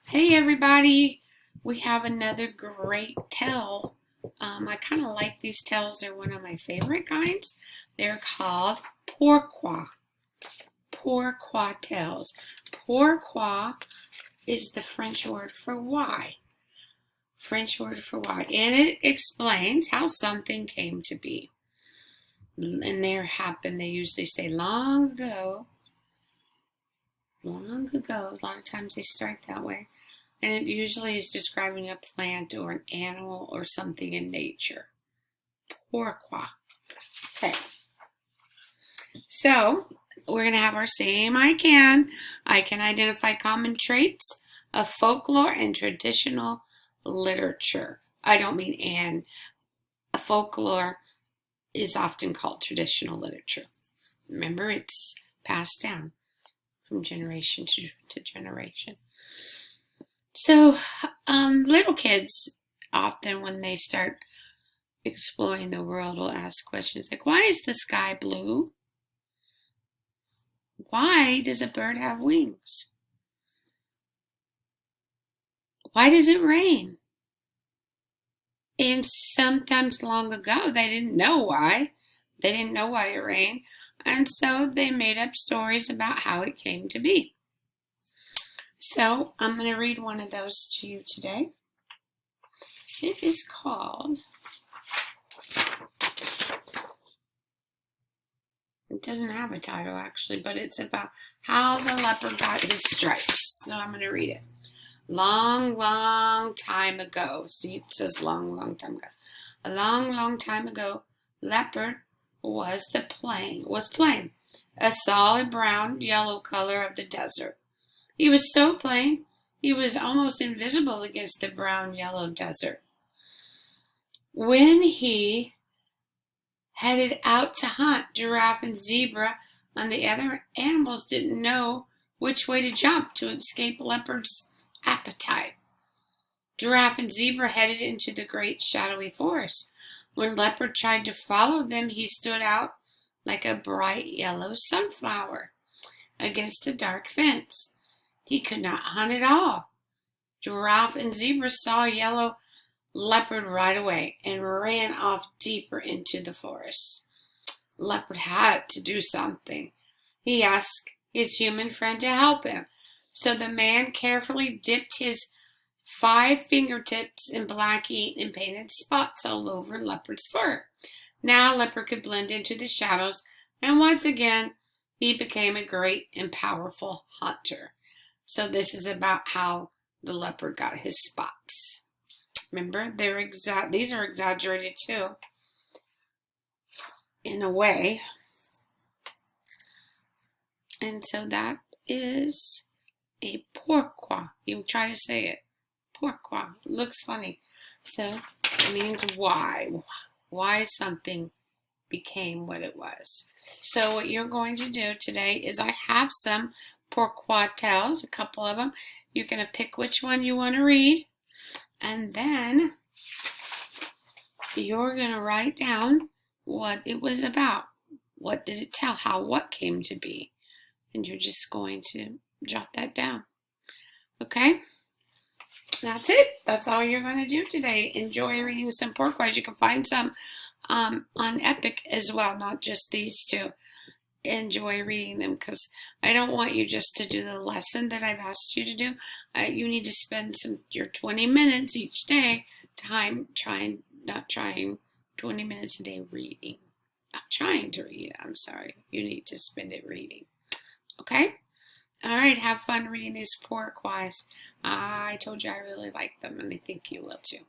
Hey everybody, we have another great tale. I kind of like these tales. They're one of my favorite kinds. They're called Pourquoi. Pourquoi tales. Pourquoi is the French word for why. French word for why. And it explains how something came to be. And they usually say long ago. Long ago. A lot of times they start that way. And it usually is describing a plant or an animal or something in nature. Pourquoi. Okay. So, we're going to have our same I can identify common traits of folklore and traditional literature. I don't mean and. A folklore is often called traditional literature. Remember, it's passed down from generation to generation. So, little kids often, when they start exploring the world, will ask questions like, why is the sky blue? Why does a bird have wings? Why does it rain? And sometimes long ago, they didn't know why. They didn't know why it rained. And so they made up stories about how it came to be. So I'm going to read one of those to you today. It is called, it doesn't have a title actually, but it's about how the leopard got his stripes. So I'm going to read it. Long, long time ago. See, it says long, long time ago. A long, long time ago, leopard was plain, a solid brown, yellow color of the desert. He was so plain, he was almost invisible against the brown, yellow desert. When he headed out to hunt, giraffe and zebra and the other animals didn't know which way to jump to escape leopard's appetite. Giraffe and zebra headed into the great shadowy forest. When leopard tried to follow them, he stood out like a bright yellow sunflower against the dark fence. He could not hunt at all. Giraffe and zebra saw yellow leopard right away and ran off deeper into the forest. Leopard had to do something. He asked his human friend to help him. So the man carefully dipped his 5 fingertips in black ink and painted spots all over leopard's fur. Now leopard could blend into the shadows, and once again he became a great and powerful hunter. So this is about how the leopard got his spots. Remember, these are exaggerated too, in a way. And so that is a pourquoi. You try to say it. Pourquoi. It looks funny. So it means why. Why something became what it was. So what you're going to do today is I have some pourquoi tales, a couple of them. You're going to pick which one you want to read. And then you're going to write down what it was about. What did it tell? What came to be? And you're just going to jot that down. Okay? That's it. That's all you're going to do today. Enjoy reading some pourquoi. You can find some on Epic as well, not just these two. Enjoy reading them because I don't want you just to do the lesson that I've asked you to do. You need to spend your 20 minutes each day 20 minutes a day reading. Not trying to read. I'm sorry. You need to spend it reading. Okay? All right. Have fun reading these pourquois. I told you I really like them, and I think you will too.